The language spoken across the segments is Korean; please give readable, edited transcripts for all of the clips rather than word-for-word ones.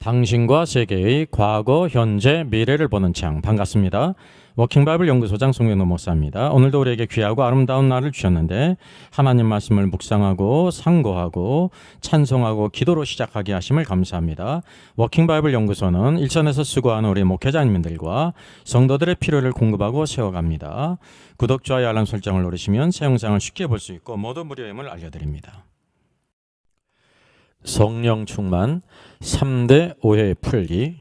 당신과 세계의 과거, 현재, 미래를 보는 창. 반갑습니다. 워킹바이블 연구소장 송영노 목사입니다. 오늘도 우리에게 귀하고 아름다운 날을 주셨는데 하나님 말씀을 묵상하고 상고하고 찬송하고 기도로 시작하게 하심을 감사합니다. 워킹바이블 연구소는 일선에서 수고하는 우리 목회자님들과 성도들의 필요를 공급하고 세워갑니다. 구독, 좋아요, 알람 설정을 누르시면 새 영상을 쉽게 볼 수 있고 모두 무료임을 알려드립니다. 성령 충만 3대 오해 풀기.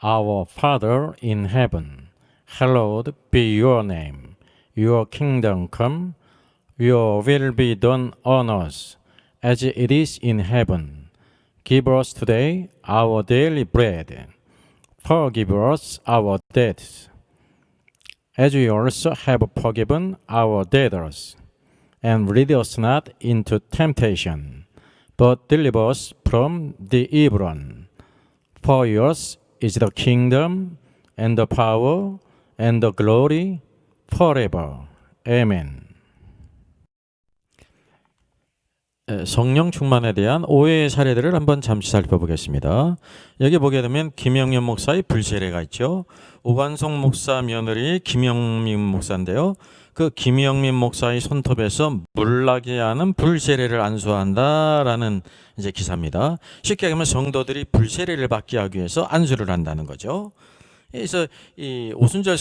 Our Father in heaven, hallowed be your name. Your kingdom come, your will be done on earth as it is in heaven. Give us today our daily bread. Forgive us our debts, as we also have forgiven our debtors. And lead us not into temptation, but deliver us from the evil one. For yours is the kingdom, and the power, and the glory, forever. Amen. 성령 충만에 대한 오해의 사례들을 한번 잠시 살펴보겠습니다. 여기 보게 되면 김영현 목사의 불세례가 있죠. 오관성 목사 며느리 김영민 목사인데요. 그 김영민 목사의 손톱에서 물나게 하는 불세례를 안수한다라는 이제 기사입니다. 쉽게 얘기하면 성도들이 불세례를 받게 하기 위해서 안수를 한다는 거죠. 그래서 이 오순절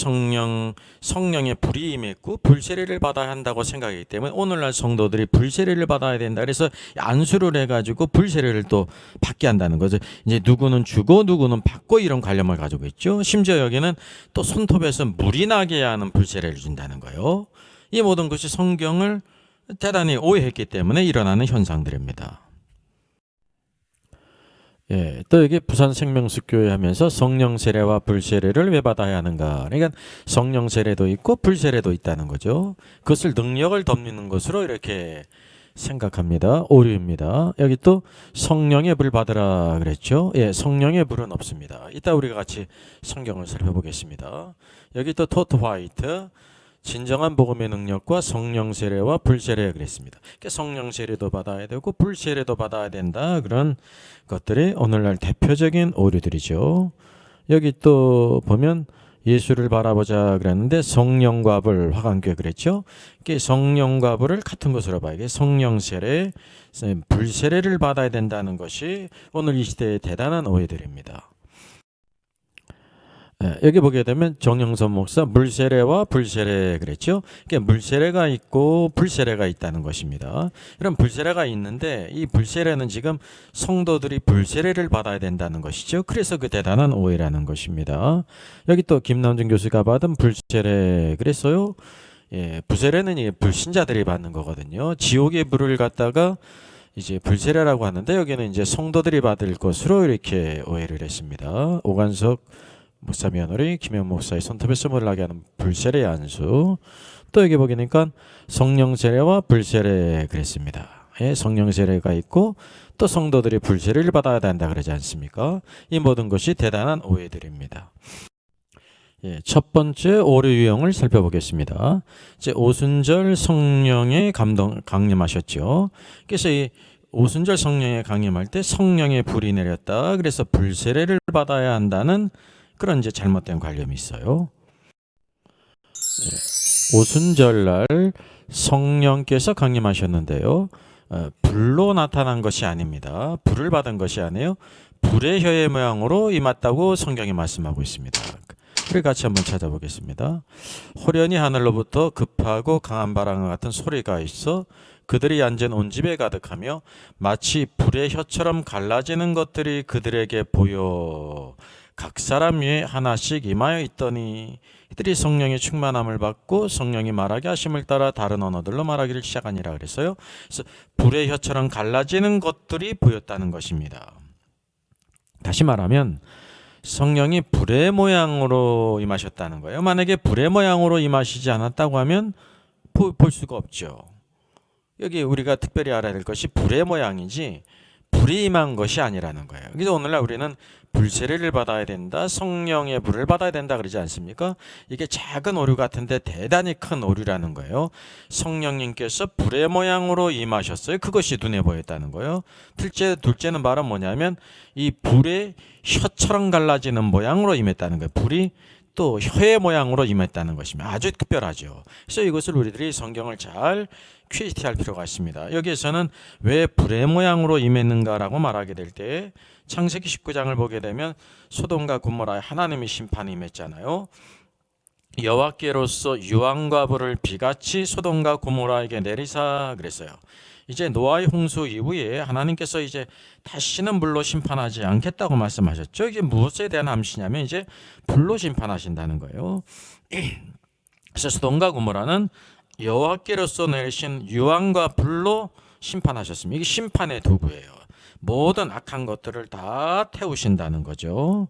성령의 불이 임했고 불세례를 받아야 한다고 생각하기 때문에 오늘날 성도들이 불세례를 받아야 된다. 그래서 안수를 해가지고 불세례를 또 받게 한다는 거죠. 이제 누구는 주고 누구는 받고 이런 관념을 가지고 있죠. 심지어 여기는 또 손톱에서 물이 나게 하는 불세례를 준다는 거예요. 이 모든 것이 성경을 대단히 오해했기 때문에 일어나는 현상들입니다. 또 여기 부산 생명수교회 하면서 성령 세례와 불세례를 왜 받아야 하는가? 그러니까 성령 세례도 있고 불세례도 있다는 거죠. 그것을 능력을 덮는 것으로 이렇게 생각합니다. 오류입니다. 여기 또 성령의 불 받으라 그랬죠. 성령의 불은 없습니다. 이따 우리가 같이 성경을 살펴보겠습니다. 여기 또 토트 화이트 진정한 복음의 능력과 성령 세례와 불세례 그랬습니다. 그러니까 성령 세례도 받아야 되고 불세례도 받아야 된다. 그런 것들이 오늘날 대표적인 오류들이죠. 여기 또 보면 예수를 바라보자 그랬는데 성령과 불 화강교회 그랬죠. 그러니까 성령과 불을 같은 것으로 봐야 성령 세례, 불세례를 받아야 된다는 것이 오늘 이 시대의 대단한 오해들입니다. 여기 보게 되면 정영선 목사 물세례와 불세례 그랬죠. 그러니까 물세례가 있고 불세례가 있다는 것입니다. 이런 불세례가 있는데 이 불세례는 지금 성도들이 불세례를 받아야 된다는 것이죠. 그래서 그 대단한 오해라는 것입니다. 여기 또 김남준 교수가 받은 불세례 그랬어요. 불세례는 불신자들이 받는 거거든요. 지옥의 불을 갖다가 이제 불세례라고 하는데 여기는 이제 성도들이 받을 것으로 이렇게 오해를 했습니다. 오관석 목사 며느리 김영 목사의 손톱에서 물나게 하는 불세례 안수. 또 여기 보니까 성령 세례와 불세례 그랬습니다. 성령 세례가 있고 또 성도들이 불세례를 받아야 된다 그러지 않습니까? 이 모든 것이 대단한 오해들입니다. 첫 번째 오류 유형을 살펴보겠습니다. 이제 오순절 성령에 강림하셨죠. 그래서 이 오순절 성령에 강림할 때 성령의 불이 내렸다. 그래서 불세례를 받아야 한다는 그런 이제 잘못된 관념이 있어요. 오순절날 성령께서 강림하셨는데요. 불로 나타난 것이 아닙니다. 불을 받은 것이 아니에요. 불의 혀의 모양으로 임했다고 성경이 말씀하고 있습니다. 우리 같이 한번 찾아보겠습니다. 호련히 하늘로부터 급하고 강한 바람과 같은 소리가 있어 그들이 앉은 온 집에 가득하며 마치 불의 혀처럼 갈라지는 것들이 그들에게 보여 각 사람 위에 하나씩 임하여 있더니 이들이 성령의 충만함을 받고 성령이 말하게 하심을 따라 다른 언어들로 말하기를 시작하니라 그랬어요. 그래서 불의 혀처럼 갈라지는 것들이 보였다는 것입니다. 다시 말하면 성령이 불의 모양으로 임하셨다는 거예요. 만약에 불의 모양으로 임하시지 않았다고 하면 볼 수가 없죠. 여기 우리가 특별히 알아야 될 것이 불의 모양이지 불이 임한 것이 아니라는 거예요. 그래서 오늘날 우리는 불세례를 받아야 된다, 성령의 불을 받아야 된다 그러지 않습니까? 이게 작은 오류 같은데 대단히 큰 오류라는 거예요. 성령님께서 불의 모양으로 임하셨어요. 그것이 눈에 보였다는 거예요. 둘째는 말은 뭐냐면 이 불의 혀처럼 갈라지는 모양으로 임했다는 거예요. 불이 또 혀의 모양으로 임했다는 것입니다. 아주 특별하죠. 그래서 이것을 우리들이 성경을 잘 퀴즈티할 필요가 있습니다. 여기에서는 왜 불의 모양으로 임했는가라고 말하게 될 때 창세기 19장을 보게 되면 소돔과 고모라에 하나님이 심판이 임했잖아요. 여호와께로서 유황과 불을 비같이 소돔과 고모라에게 내리사 그랬어요. 이제 노아의 홍수 이후에 하나님께서 이제 다시는 불로 심판하지 않겠다고 말씀하셨죠. 이게 무엇에 대한 암시냐면 이제 불로 심판하신다는 거예요. 그래서 소돔과 고모라는 여호와께로서 내리신 유황과 불로 심판하셨습니다. 이게 심판의 도구예요. 모든 악한 것들을 다 태우신다는 거죠.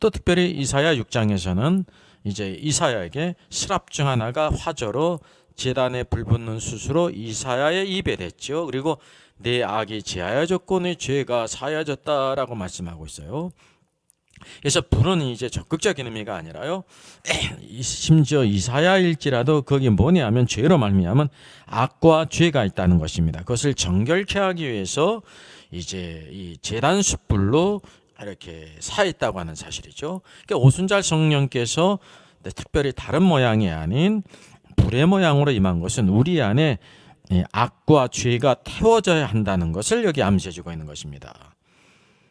또 특별히 이사야 6장에서는 이제 이사야에게 스랍 중 하나가 화저로 제단에 불붙는 숯으로 이사야의 입에 댔죠. 그리고 내 악이 제하여졌고 내 죄가 사하여졌다라고 말씀하고 있어요. 그래서 불은 이제 적극적인 의미가 아니라요. 심지어 이사야일지라도 거기 뭐냐면 죄로 말미암은 악과 죄가 있다는 것입니다. 그것을 정결케 하기 위해서 이제 이 제단 숯불로 이렇게 사했다고 하는 사실이죠. 그러니까 오순절 성령께서 특별히 다른 모양이 아닌 불의 모양으로 임한 것은 우리 안에 악과 죄가 태워져야 한다는 것을 여기 암시해주고 있는 것입니다.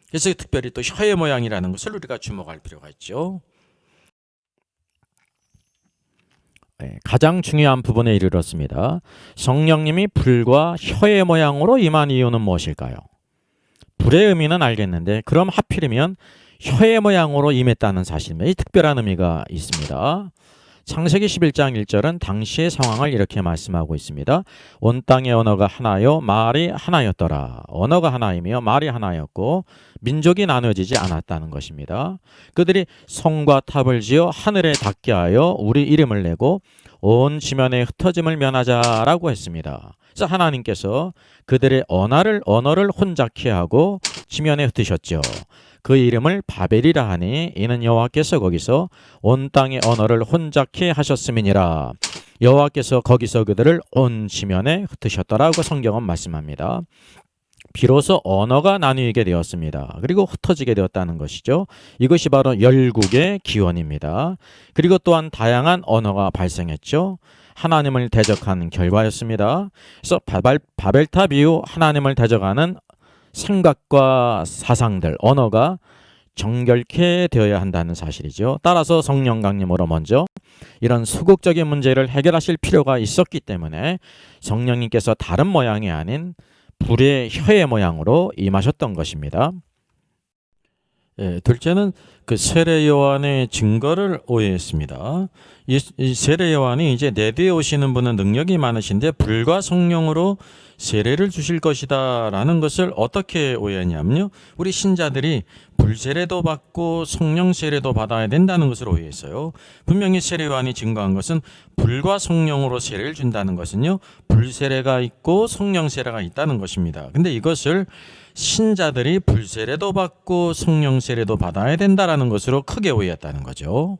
그래서 특별히 또 혀의 모양이라는 것을 우리가 주목할 필요가 있죠. 가장 중요한 부분에 이르렀습니다. 성령님이 불과 혀의 모양으로 임한 이유는 무엇일까요? 불의 의미는 알겠는데 그럼 하필이면 혀의 모양으로 임했다는 사실에 특별한 의미가 있습니다. 창세기 11장 1절은 당시의 상황을 이렇게 말씀하고 있습니다. 온 땅의 언어가 하나요 말이 하나였더라. 언어가 하나이며 말이 하나였고 민족이 나눠지지 않았다는 것입니다. 그들이 성과 탑을 지어 하늘에 닿게 하여 우리 이름을 내고 온 지면에 흩어짐을 면하자라고 했습니다. 그래서 하나님께서 그들의 언어를 혼잡케 하고 지면에 흩으셨죠. 그 이름을 바벨이라 하니 이는 여호와께서 거기서 온 땅의 언어를 혼잡케 하셨음이니라. 여호와께서 거기서 그들을 온 지면에 흩으셨더라고 성경은 말씀합니다. 비로소 언어가 나뉘게 되었습니다. 그리고 흩어지게 되었다는 것이죠. 이것이 바로 열국의 기원입니다. 그리고 또한 다양한 언어가 발생했죠. 하나님을 대적한 결과였습니다. 그래서 바벨탑 이후 하나님을 대적하는 생각과 사상들, 언어가 정결케 되어야 한다는 사실이죠. 따라서 성령 강림으로 먼저 이런 소극적인 문제를 해결하실 필요가 있었기 때문에 성령님께서 다른 모양이 아닌 불의 혀의 모양으로 임하셨던 것입니다. 둘째는 그 세례 요한의 증거를 오해했습니다. 이 세례 요한이 이제 내 뒤에 오시는 분은 능력이 많으신데 불과 성령으로 세례를 주실 것이다 라는 것을 어떻게 오해했냐면요, 우리 신자들이 불세례도 받고 성령 세례도 받아야 된다는 것을 오해했어요. 분명히 세례 요한이 증거한 것은 불과 성령으로 세례를 준다는 것은요, 불세례가 있고 성령 세례가 있다는 것입니다. 근데 이것을 신자들이 불세례도 받고 성령 세례도 받아야 된다라는 것으로 크게 오해했다는 거죠.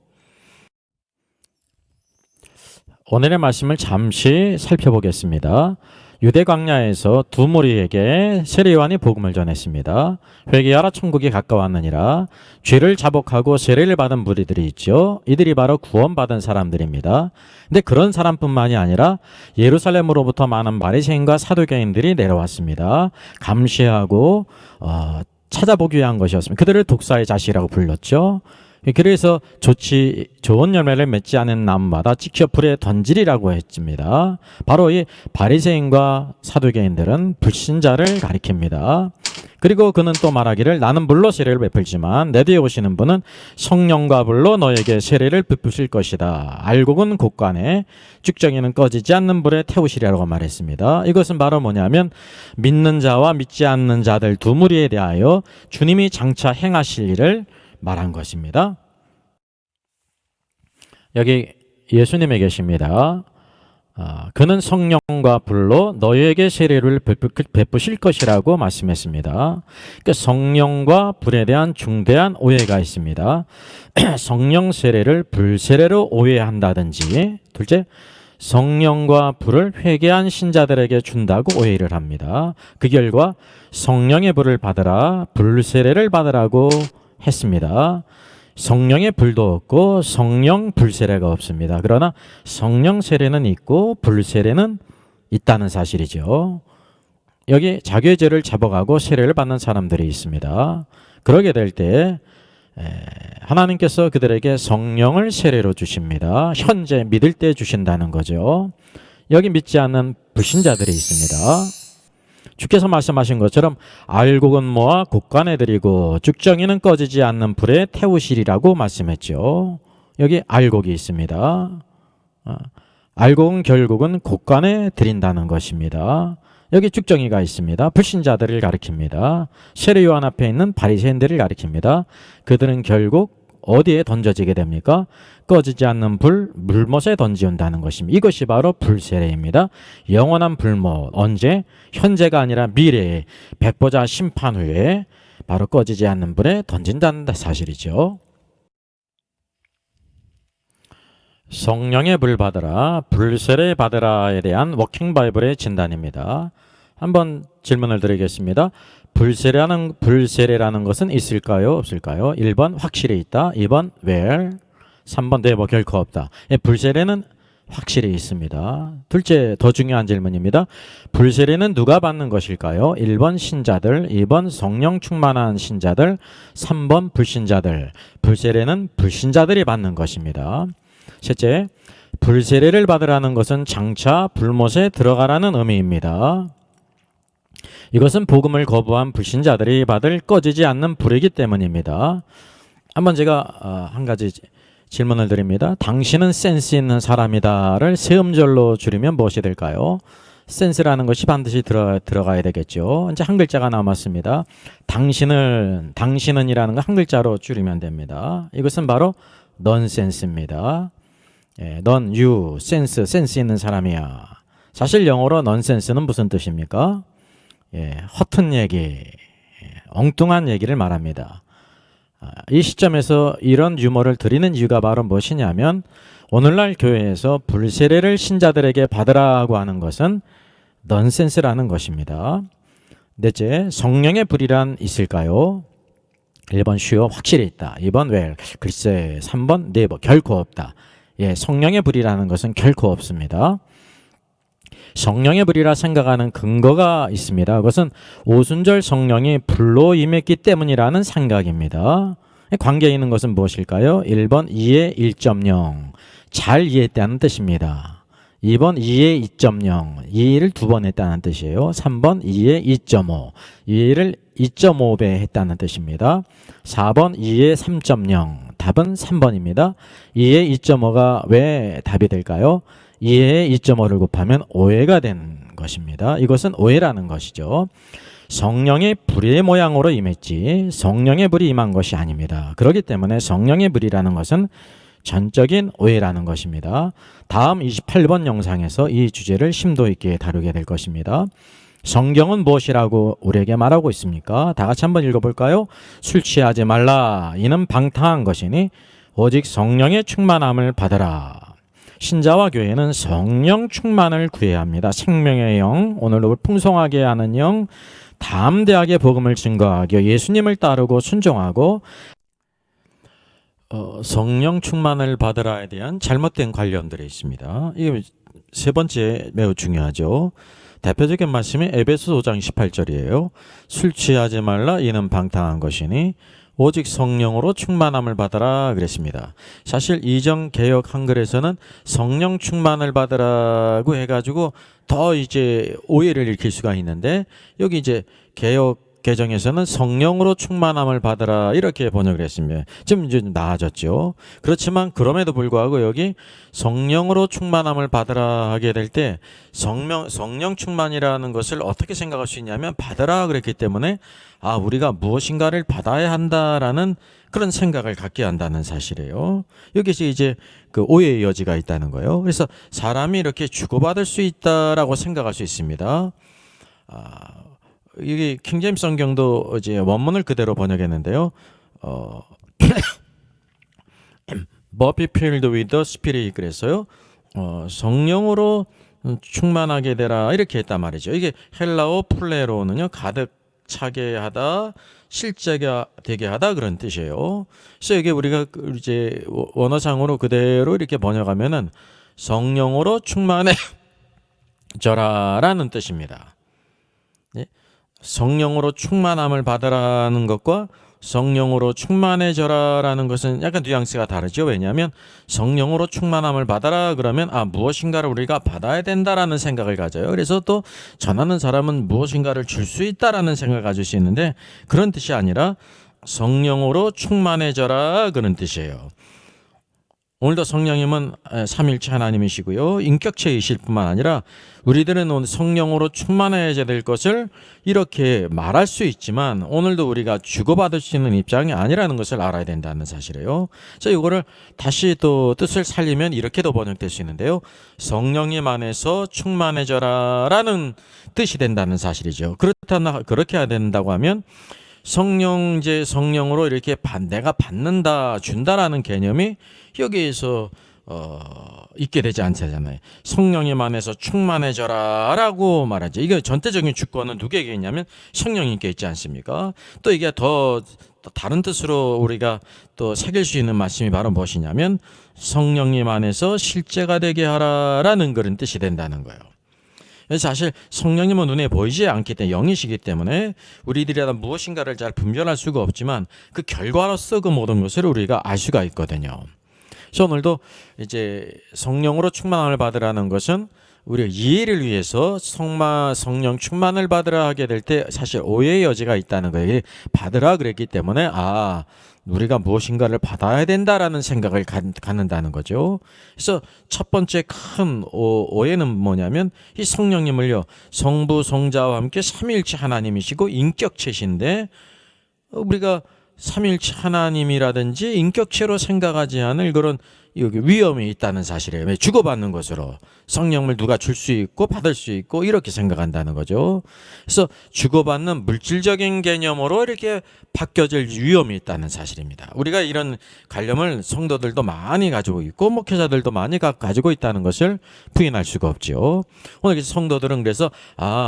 오늘의 말씀을 잠시 살펴보겠습니다. 유대 광야에서 두 무리에게 세례 요한이 복음을 전했습니다. 회개하라 천국이 가까웠느니라. 죄를 자복하고 세례를 받은 무리들이 있죠. 이들이 바로 구원받은 사람들입니다. 근데 그런 사람뿐만이 아니라 예루살렘으로부터 많은 바리새인과 사두개인들이 내려왔습니다. 감시하고 찾아보기 위한 것이었습니다. 그들을 독사의 자식이라고 불렀죠. 그래서 좋은 열매를 맺지 않은 나무마다 찍혀 불에 던지리라고 했습니다. 바로 이 바리새인과 사두개인들은 불신자를 가리킵니다. 그리고 그는 또 말하기를 나는 불로 세례를 베풀지만 내 뒤에 오시는 분은 성령과 불로 너에게 세례를 베푸실 것이다. 알곡은 곳간에 쭉정이는 꺼지지 않는 불에 태우시리라고 말했습니다. 이것은 바로 뭐냐면 믿는 자와 믿지 않는 자들 두 무리에 대하여 주님이 장차 행하실 일을 말한 것입니다. 여기 예수님이 계십니다. 그는 성령과 불로 너희에게 세례를 베푸실 것이라고 말씀했습니다. 그러니까 성령과 불에 대한 중대한 오해가 있습니다. 성령 세례를 불 세례로 오해한다든지, 둘째, 성령과 불을 회개한 신자들에게 준다고 오해를 합니다. 그 결과 성령의 불을 받으라, 불 세례를 받으라고 했습니다. 성령의 불도 없고 성령 불세례가 없습니다. 그러나 성령 세례는 있고 불세례는 있다는 사실이죠. 여기 자기의 죄를 잡아가고 세례를 받는 사람들이 있습니다. 그러게 될 때 하나님께서 그들에게 성령을 세례로 주십니다. 현재 믿을 때 주신다는 거죠. 여기 믿지 않는 불신자들이 있습니다. 주께서 말씀하신 것처럼 알곡은 모아 곡간에 드리고 죽정이는 꺼지지 않는 불에 태우시리라고 말씀했죠. 여기 알곡이 있습니다. 알곡은 결국은 곡간에 드린다는 것입니다. 여기 죽정이가 있습니다. 불신자들을 가리킵니다. 세례 요한 앞에 있는 바리새인들을 가리킵니다. 그들은 결국 어디에 던져지게 됩니까? 꺼지지 않는 물못에 던지운다는 것입니다. 이것이 바로 불세례입니다. 영원한 불못, 언제? 현재가 아니라 미래에 백보자 심판 후에 바로 꺼지지 않는 불에 던진다는 사실이죠. 성령의 불 받으라, 불세례 받으라에 대한 워킹 바이블의 진단입니다. 한번 질문을 드리겠습니다. 불세례라는 것은 있을까요? 없을까요? 1번 확실히 있다. 2번 where. 3번 never 결코 없다. 불세례는 확실히 있습니다. 둘째, 더 중요한 질문입니다. 불세례는 누가 받는 것일까요? 1번 신자들, 2번 성령 충만한 신자들, 3번 불신자들. 불세례는 불신자들이 받는 것입니다. 셋째, 불세례를 받으라는 것은 장차 불못에 들어가라는 의미입니다. 이것은 복음을 거부한 불신자들이 받을 꺼지지 않는 불이기 때문입니다. 한번 제가 한 가지 질문을 드립니다. 당신은 센스 있는 사람이다를 세 음절로 줄이면 무엇이 될까요? 센스라는 것이 반드시 들어가야 되겠죠. 이제 한 글자가 남았습니다. 당신은이라는 거 한 글자로 줄이면 됩니다. 이것은 바로 넌센스입니다. 넌, 유, 센스 있는 사람이야. 사실 영어로 넌센스는 무슨 뜻입니까? 허튼 얘기, 엉뚱한 얘기를 말합니다. 이 시점에서 이런 유머를 드리는 이유가 바로 무엇이냐면 오늘날 교회에서 불세례를 신자들에게 받으라고 하는 것은 넌센스라는 것입니다. 넷째, 성령의 불이란 있을까요? 1번 sure, 확실히 있다. 2번 well, 글쎄. 3번 never, 결코 없다. 성령의 불이라는 것은 결코 없습니다. 성령의 불이라 생각하는 근거가 있습니다. 그것은 오순절 성령이 불로 임했기 때문이라는 생각입니다. 관계에 있는 것은 무엇일까요? 1번 이해 1.0, 잘 이해했다는 뜻입니다. 2번 이해 2.0, 이해를 2번 했다는 뜻이에요. 3번 이해 2.5, 이해를 2.5배 했다는 뜻입니다. 4번 이해 3.0, 답은 3번입니다. 이해 2.5가 왜 답이 될까요? 이해에 2.5를 곱하면 오해가 된 것입니다. 이것은 오해라는 것이죠. 성령의 불의 모양으로 임했지 성령의 불이 임한 것이 아닙니다. 그렇기 때문에 성령의 불이라는 것은 전적인 오해라는 것입니다. 다음 28번 영상에서 이 주제를 심도 있게 다루게 될 것입니다. 성경은 무엇이라고 우리에게 말하고 있습니까? 다 같이 한번 읽어볼까요? 술 취하지 말라. 이는 방탕한 것이니 오직 성령의 충만함을 받으라. 신자와 교회는 성령 충만을 구해야 합니다. 생명의 영, 오늘도 풍성하게 하는 영, 담대하게 복음을 증거하고 예수님을 따르고 순종하고 성령 충만을 받으라에 대한 잘못된 관념들이 있습니다. 이게 세 번째 매우 중요하죠. 대표적인 말씀이 에베소 5장 18절이에요. 술 취하지 말라 이는 방탕한 것이니 오직 성령으로 충만함을 받아라 그랬습니다. 사실 이전 개역 한글에서는 성령 충만을 받으라고 해가지고 더 이제 오해를 일으킬 수가 있는데 여기 이제 개역 개정에서는 성령으로 충만함을 받으라 이렇게 번역을 했습니다. 지금 이제 나아졌죠. 그렇지만 그럼에도 불구하고 여기 성령으로 충만함을 받으라 하게 될 때 성령 충만이라는 것을 어떻게 생각할 수 있냐면 받으라 그랬기 때문에 우리가 무엇인가를 받아야 한다라는 그런 생각을 갖게 한다는 사실이에요. 여기서 이제 그 오해의 여지가 있다는 거예요. 그래서 사람이 이렇게 주고받을 수 있다라고 생각할 수 있습니다. 이게 킹제임스 성경도 이제 원문을 그대로 번역했는데요. But be filled with the Spirit 그랬어요. 성령으로 충만하게 되라 이렇게 했단 말이죠. 이게 헬라어 플레로는요 가득 차게 하다, 실제가 되게 하다 그런 뜻이에요. 그래서 이게 우리가 이제 원어상으로 그대로 이렇게 번역하면은 성령으로 충만해져라라는 뜻입니다. 예? 성령으로 충만함을 받으라는 것과 성령으로 충만해져라라는 것은 약간 뉘앙스가 다르죠. 왜냐하면 성령으로 충만함을 받아라 그러면 무엇인가를 우리가 받아야 된다라는 생각을 가져요. 그래서 또 전하는 사람은 무엇인가를 줄 수 있다라는 생각을 가질 수 있는데 그런 뜻이 아니라 성령으로 충만해져라 그런 뜻이에요. 오늘도 성령님은 삼일체 하나님이시고요. 인격체이실 뿐만 아니라 우리들은 오늘 성령으로 충만해져야 될 것을 이렇게 말할 수 있지만 오늘도 우리가 주고받을 수 있는 입장이 아니라는 것을 알아야 된다는 사실이에요. 그래서 이거를 다시 또 뜻을 살리면 이렇게도 번역될 수 있는데요. 성령님 안에서 충만해져라라는 뜻이 된다는 사실이죠. 그렇게 해야 된다고 하면 성령으로 이렇게 내가 받는다, 준다라는 개념이 여기에서 있게 되지 않잖아요. 성령님 안에서 충만해져라라고 말하죠. 이게 전체적인 주권은 누구에게 있냐면 성령님께 있지 않습니까? 또 이게 더 다른 뜻으로 우리가 또 새길 수 있는 말씀이 바로 무엇이냐면 성령님 안에서 실제가 되게 하라라는 그런 뜻이 된다는 거예요. 사실 성령님은 눈에 보이지 않기 때문에 영이시기 때문에 우리들이 무엇인가를 잘 분별할 수가 없지만 그 결과로서 그 모든 것을 우리가 알 수가 있거든요. 그래서 오늘도 이제 성령으로 충만함을 받으라는 것은 우리가 이해를 위해서 성령 충만을 받으라 하게 될 때 사실 오해의 여지가 있다는 거예요. 받으라 그랬기 때문에 우리가 무엇인가를 받아야 된다라는 생각을 갖는다는 거죠. 그래서 첫 번째 큰 오해는 뭐냐면 이 성령님을요 성부 성자와 함께 삼위일체 하나님이시고 인격체신데 우리가 삼위일체 하나님이라든지 인격체로 생각하지 않을 그런 여기 위험이 있다는 사실이에요. 주고받는 것으로 성령을 누가 줄 수 있고 받을 수 있고 이렇게 생각한다는 거죠. 그래서 주고받는 물질적인 개념으로 이렇게 바뀌어질 위험이 있다는 사실입니다. 우리가 이런 관념을 성도들도 많이 가지고 있고 목회자들도 많이 가지고 있다는 것을 부인할 수가 없죠. 오늘 성도들은 그래서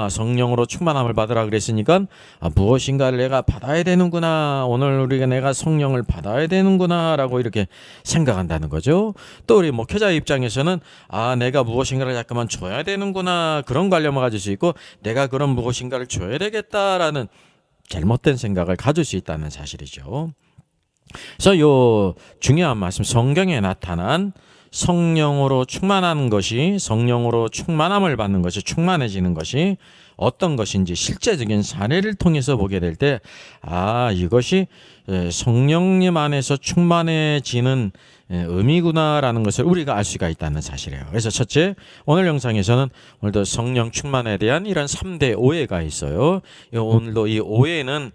성령으로 충만함을 받으라 그랬으니까 무엇인가를 내가 받아야 되는구나, 오늘 내가 성령을 받아야 되는구나라고 이렇게 생각한다는 거죠. 또 우리 목회자 입장에서는 내가 무엇인가를 잠깐만 줘야 되는구나 그런 관념을 가질 수 있고 내가 그런 무엇인가를 줘야 되겠다라는 잘못된 생각을 가질 수 있다는 사실이죠. 그래서 요 중요한 말씀, 성경에 나타난 성령으로 충만한 것이, 성령으로 충만함을 받는 것이, 충만해지는 것이 어떤 것인지 실제적인 사례를 통해서 보게 될 때 이것이 성령님 안에서 충만해지는 의미구나라는 것을 우리가 알 수가 있다는 사실이에요. 그래서 첫째, 오늘 영상에서는 오늘도 성령 충만에 대한 이런 3대 오해가 있어요. 오늘도 이 오해는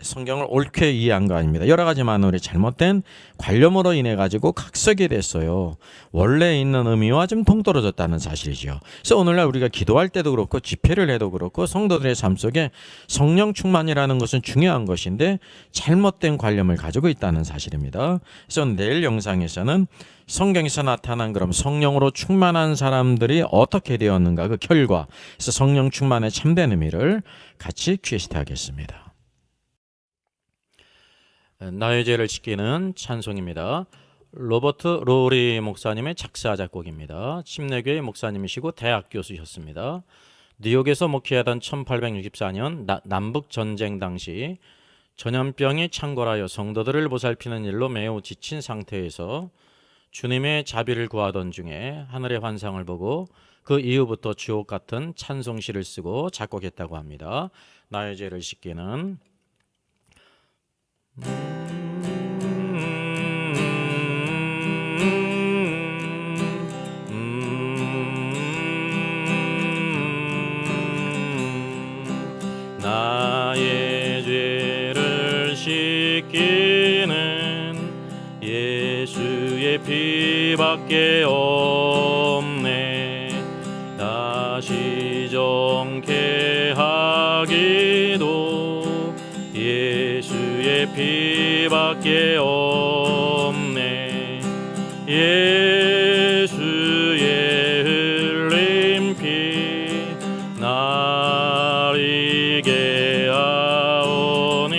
성경을 옳게 이해한 거 아닙니다. 여러 가지 우리 잘못된 관념으로 인해 가지고 각색이 됐어요. 원래 있는 의미와 좀 동떨어졌다는 사실이죠. 그래서 오늘날 우리가 기도할 때도 그렇고 집회를 해도 그렇고 성도들의 삶 속에 성령 충만이라는 것은 중요한 것인데 잘못된 관념을 가지고 있다는 사실입니다. 그래서 내일 영상에서는 성경에서 나타난 그럼 성령으로 충만한 사람들이 어떻게 되었는가 그 결과, 그래서 성령 충만의 참된 의미를 같이 퀘스트하겠습니다. 나의 죄를 지키는 찬송입니다. 로버트 로리 목사님의 작사 작곡입니다. 침례교회 목사님이시고 대학 교수셨습니다. 뉴욕에서 목회하던 1864년 남북 전쟁 당시 전염병이 창궐하여 성도들을 보살피는 일로 매우 지친 상태에서 주님의 자비를 구하던 중에 하늘의 환상을 보고 그 이후부터 주옥 같은 찬송시를 쓰고 작곡했다고 합니다. 나의 죄를 씻기는 나의 죄를 씻기는 예수의 피밖에 없네. 다시 정케 하기도 예수의 피밖에 없네. 예수의 흘린 피 날 이게 하오니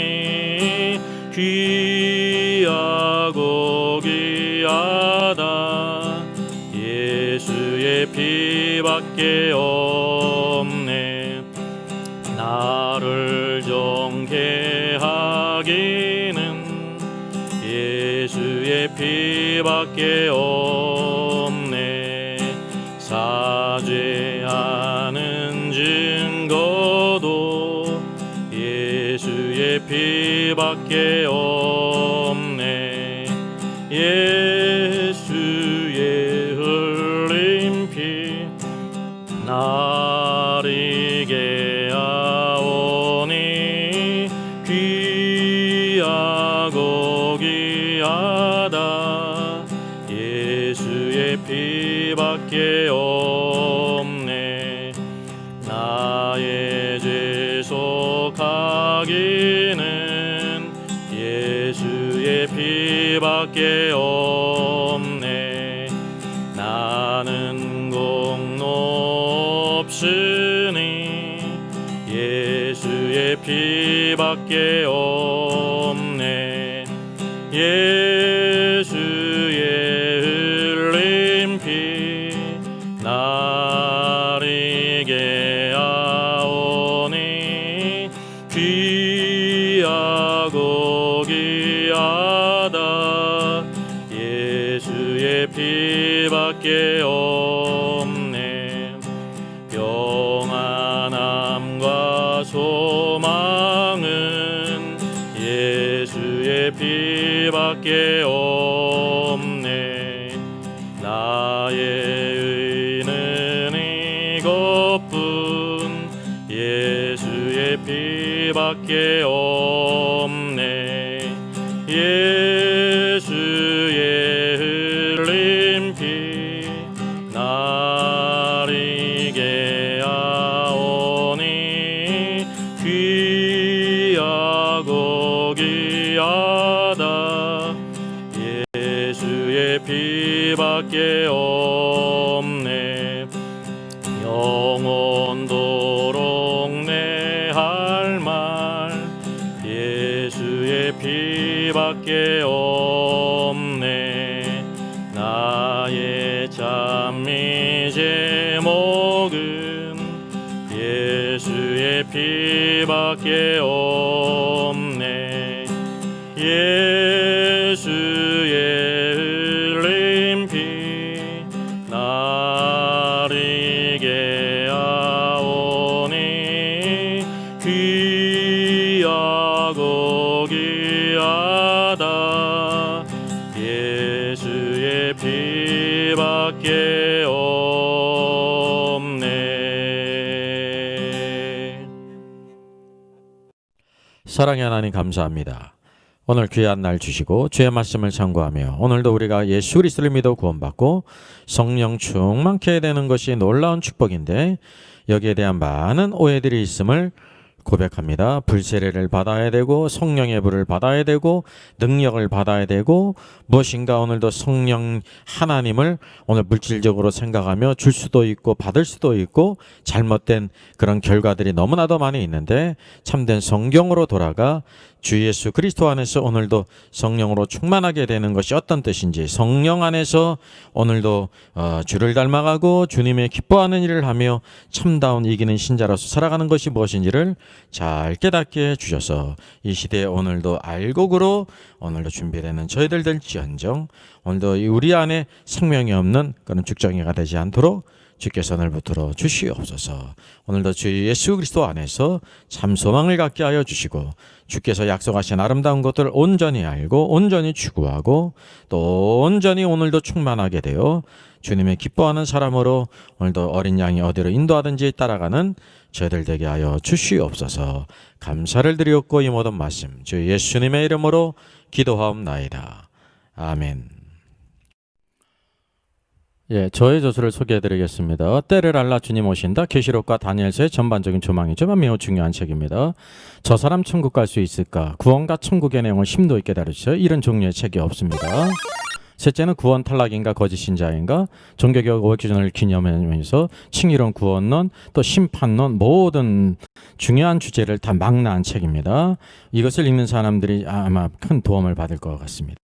귀하고 귀하다. 예수의 피밖에 없네. 나를 정케 하기는 예수의 피밖에 없네. 사죄하는 증거도 예수의 피밖에 없네. 예수의 흘린 피 날 이게 하오니 귀하고 귀하다. 예수의 피밖에 없네. 나의 죄 속하기는 예수의 피밖에 없네. 나는 공로 없으니 예수의 피밖에 없네. 예수의 흘린 피 날 이게 하오니 귀하고 귀하다. 예수의 피밖에 없네. 평안함과 소망은 예수의 피밖에 없네. 나의 의는 이것뿐 예수의 피밖에 없네. 예수의 흘린 피 날 이게 하오니 귀하고 귀하다. 예수의 피밖에 없네. 영원토록 내 할 말 예수의 피밖에 없네. 나의 찬미 제목은 예수의 피밖에 없네. 예수의 흘린 피 날 이게 하오니 귀하고 귀하다. 예수의 피밖에 없네. 사랑의 하나님 감사합니다. 오늘 귀한 날 주시고 주의 말씀을 참고하며 오늘도 우리가 예수 그리스도를 믿어 구원받고 성령 충만케 되는 것이 놀라운 축복인데 여기에 대한 많은 오해들이 있음을 고백합니다. 불세례를 받아야 되고 성령의 불을 받아야 되고 능력을 받아야 되고 무엇인가 오늘도 성령 하나님을 오늘 물질적으로 생각하며 줄 수도 있고 받을 수도 있고 잘못된 그런 결과들이 너무나도 많이 있는데 참된 성경으로 돌아가 주 예수 그리스도 안에서 오늘도 성령으로 충만하게 되는 것이 어떤 뜻인지, 성령 안에서 오늘도 주를 닮아가고 주님의 기뻐하는 일을 하며 참다운 이기는 신자로서 살아가는 것이 무엇인지를 잘 깨닫게 해주셔서 이 시대에 오늘도 알곡으로 오늘도 준비되는 저희들 될지언정 오늘도 우리 안에 생명이 없는 그런 죽정이가 되지 않도록 주께서 오늘 붙들어 주시옵소서. 오늘도 주 예수 그리스도 안에서 참 소망을 갖게 하여 주시고 주께서 약속하신 아름다운 것들을 온전히 알고 온전히 추구하고 또 온전히 오늘도 충만하게 되어 주님의 기뻐하는 사람으로 오늘도 어린 양이 어디로 인도하든지 따라가는 저희들 되게 하여 주시옵소서. 감사를 드리옵고 이 모든 말씀 주 예수님의 이름으로 기도하옵나이다. 아멘. 저의 저수를 소개해드리겠습니다. 때를 알라 주님 오신다. 계시록과 다니엘서의 전반적인 조망이지만 매우 중요한 책입니다. 저 사람 천국 갈 수 있을까? 구원과 천국의 내용을 심도 있게 다루죠. 이런 종류의 책이 없습니다. 셋째는 구원 탈락인가 거짓 신자인가, 종교개혁 500주년을 기념하면서 칭의론, 구원론, 또 심판론 모든 중요한 주제를 다 망라한 책입니다. 이것을 읽는 사람들이 아마 큰 도움을 받을 것 같습니다.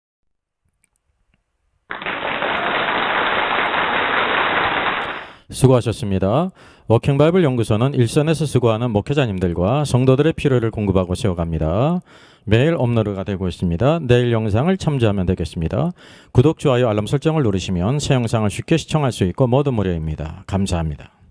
수고하셨습니다. 워킹바이블 연구소는 일선에서 수고하는 목회자님들과 성도들의 필요를 공급하고 세워갑니다. 매일 업로드가 되고 있습니다. 내일 영상을 참조하면 되겠습니다. 구독, 좋아요, 알람 설정을 누르시면 새 영상을 쉽게 시청할 수 있고 모두 무료입니다. 감사합니다.